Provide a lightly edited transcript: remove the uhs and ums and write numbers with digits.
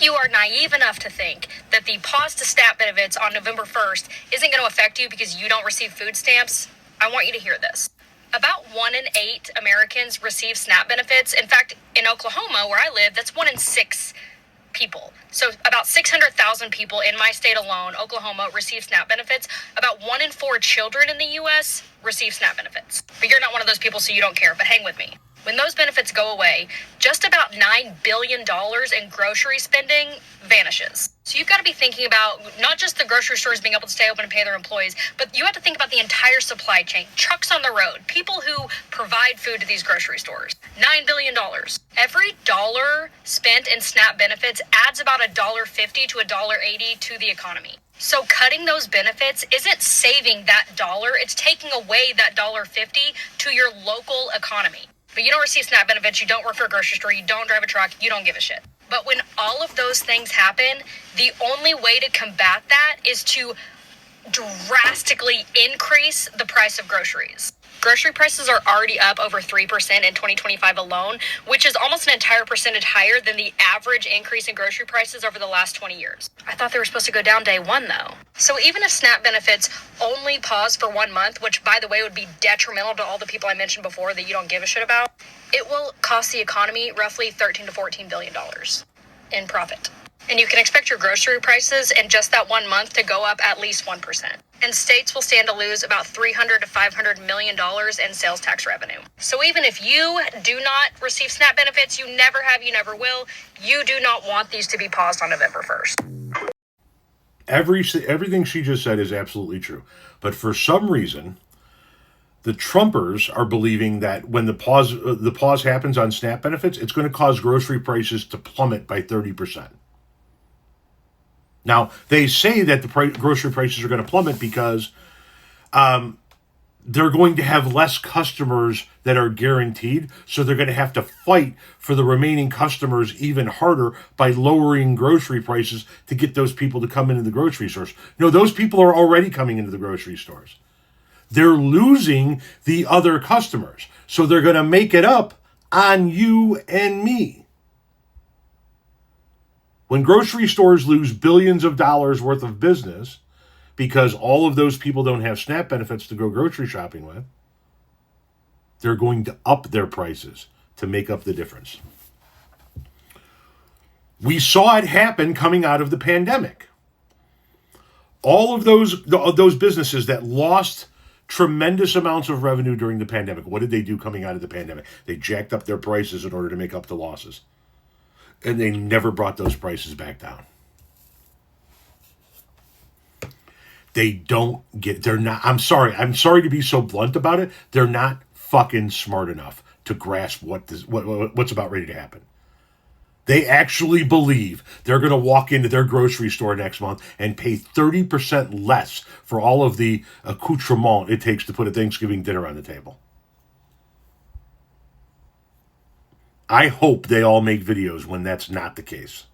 you are naive enough to think that the pause to SNAP benefits on November 1st isn't going to affect you because you don't receive food stamps, I want you to hear this. About 1 in 8 Americans receive SNAP benefits. In fact, in Oklahoma, where I live, that's 1 in 6 people. So about 600,000 people in my state alone, Oklahoma, receive SNAP benefits. About 1 in 4 children in the U.S. receive SNAP benefits. But you're not one of those people, so you don't care. But hang with me. When those benefits go away, just about $9 billion in grocery spending vanishes. So you've got to be thinking about not just the grocery stores being able to stay open and pay their employees, but you have to think about the entire supply chain, trucks on the road, people who provide food to these grocery stores. $9 billion. Every dollar spent in SNAP benefits adds about $1.50 to $1.80 to the economy. So cutting those benefits isn't saving that dollar, it's taking away that $1.50 to your local economy. But you don't receive SNAP benefits, you don't work for a grocery store, you don't drive a truck, you don't give a shit. But when all of those things happen, the only way to combat that is to drastically increase the price of groceries. Grocery prices are already up over 3% in 2025 alone, which is almost an entire percentage higher than the average increase in grocery prices over the last 20 years. I thought they were supposed to go down day one, though. So even if SNAP benefits only pause for 1 month, which, by the way, would be detrimental to all the people I mentioned before that you don't give a shit about, it will cost the economy roughly $13 to $14 billion in profit. And you can expect your grocery prices in just that 1 month to go up at least 1%. And states will stand to lose about $300 to $500 million in sales tax revenue. So even if you do not receive SNAP benefits, you never have, you never will, you do not want these to be paused on November 1st. Everything she just said is absolutely true. But for some reason, the Trumpers are believing that when the pause happens on SNAP benefits, it's going to cause grocery prices to plummet by 30%. Now, they say that the grocery prices are going to plummet because they're going to have less customers that are guaranteed, so they're going to have to fight for the remaining customers even harder by lowering grocery prices to get those people to come into the grocery stores. No, those people are already coming into the grocery stores. They're losing the other customers, so they're going to make it up on you and me. When grocery stores lose billions of dollars worth of business because all of those people don't have SNAP benefits to go grocery shopping with, they're going to up their prices to make up the difference. We saw it happen coming out of the pandemic. All of those businesses that lost tremendous amounts of revenue during the pandemic, what did they do coming out of the pandemic? They jacked up their prices in order to make up the losses. And they never brought those prices back down. They're not, I'm sorry to be so blunt about it. They're not fucking smart enough to grasp what's about ready to happen. They actually believe they're going to walk into their grocery store next month and pay 30% less for all of the accoutrement it takes to put a Thanksgiving dinner on the table. I hope they all make videos when that's not the case.